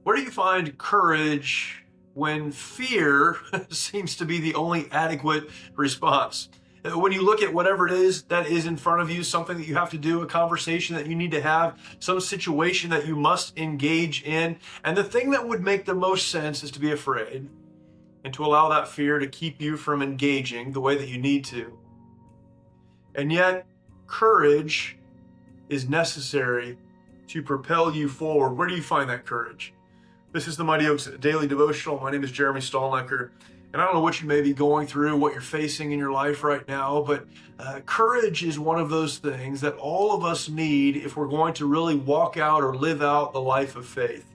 Where do you find courage when fear seems to be the only adequate response? When you look at whatever it is that is in front of you, something that you have to do, a conversation that you need to have, some situation that you must engage in, and the thing that would make the most sense is to be afraid and to allow that fear to keep you from engaging the way that you need to. And yet, courage is necessary to propel you forward. Where do you find that courage? This is the Mighty Oaks Daily Devotional. My name is Jeremy Stallnecker, and I don't know what you may be going through, what you're facing in your life right now, but courage is one of those things that all of us need if we're going to really walk out or live out the life of faith.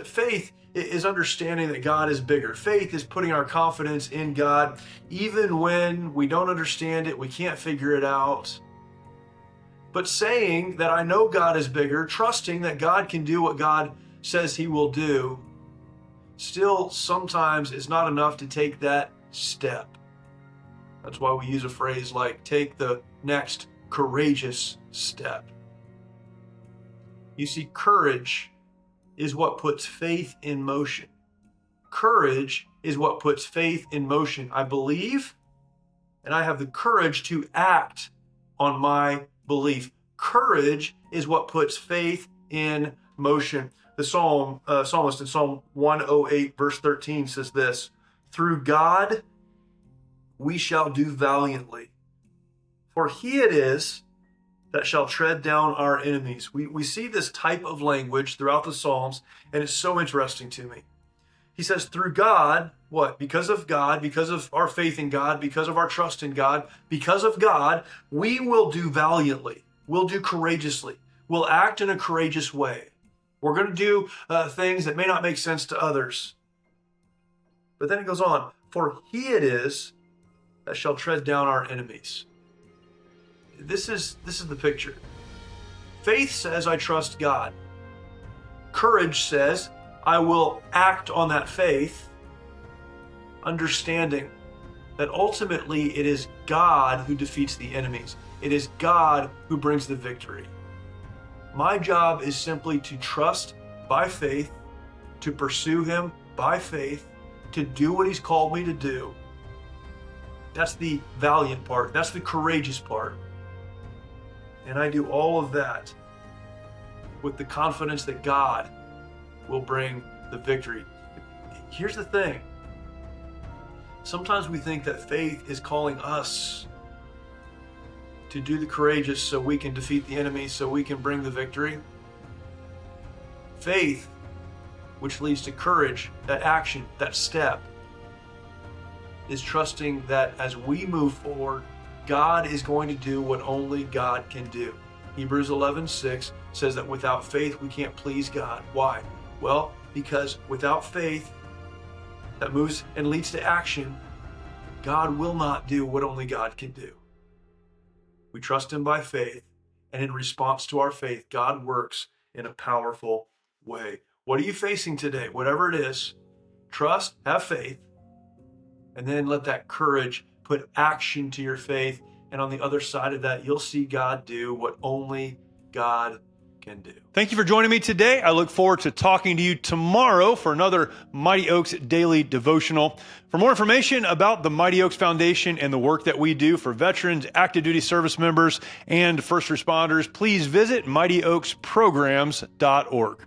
Faith is understanding that God is bigger. Faith is putting our confidence in God, even when we don't understand it, we can't figure it out. But saying that I know God is bigger, trusting that God can do what God says he will do, still sometimes is not enough to take that step. That's why we use a phrase like, take the next courageous step. You see, courage is what puts faith in motion. Courage is what puts faith in motion. I believe, and I have the courage to act on my belief. Courage is what puts faith in motion. The psalmist in Psalm 108, verse 13 says this, "Through God we shall do valiantly, for he it is that shall tread down our enemies." We see this type of language throughout the Psalms, and it's so interesting to me. He says, through God, what? Because of God, because of our faith in God, because of our trust in God, because of God, we will do valiantly. We'll do courageously. We'll act in a courageous way. We're going to do things that may not make sense to others. But then it goes on, for he it is that shall tread down our enemies. This is the picture. Faith says, I trust God. Courage says, I will act on that faith, understanding that ultimately it is God who defeats the enemies. It is God who brings the victory. My job is simply to trust by faith, to pursue him by faith, to do what he's called me to do. That's the valiant part. That's the courageous part. And I do all of that with the confidence that God will bring the victory. Here's the thing. Sometimes we think that faith is calling us to do the courageous so we can defeat the enemy, so we can bring the victory. Faith, which leads to courage, that action, that step, is trusting that as we move forward, God is going to do what only God can do. Hebrews 11:6 says that without faith, we can't please God. Why? Well, because without faith that moves and leads to action, God will not do what only God can do. We trust him by faith, and in response to our faith, God works in a powerful way. What are you facing today? Whatever it is, trust, have faith, and then let that courage put action to your faith. And on the other side of that, you'll see God do what only God can do. Thank you for joining me today. I look forward to talking to you tomorrow for another Mighty Oaks Daily Devotional. For more information about the Mighty Oaks Foundation and the work that we do for veterans, active duty service members, and first responders, please visit mightyoaksprograms.org.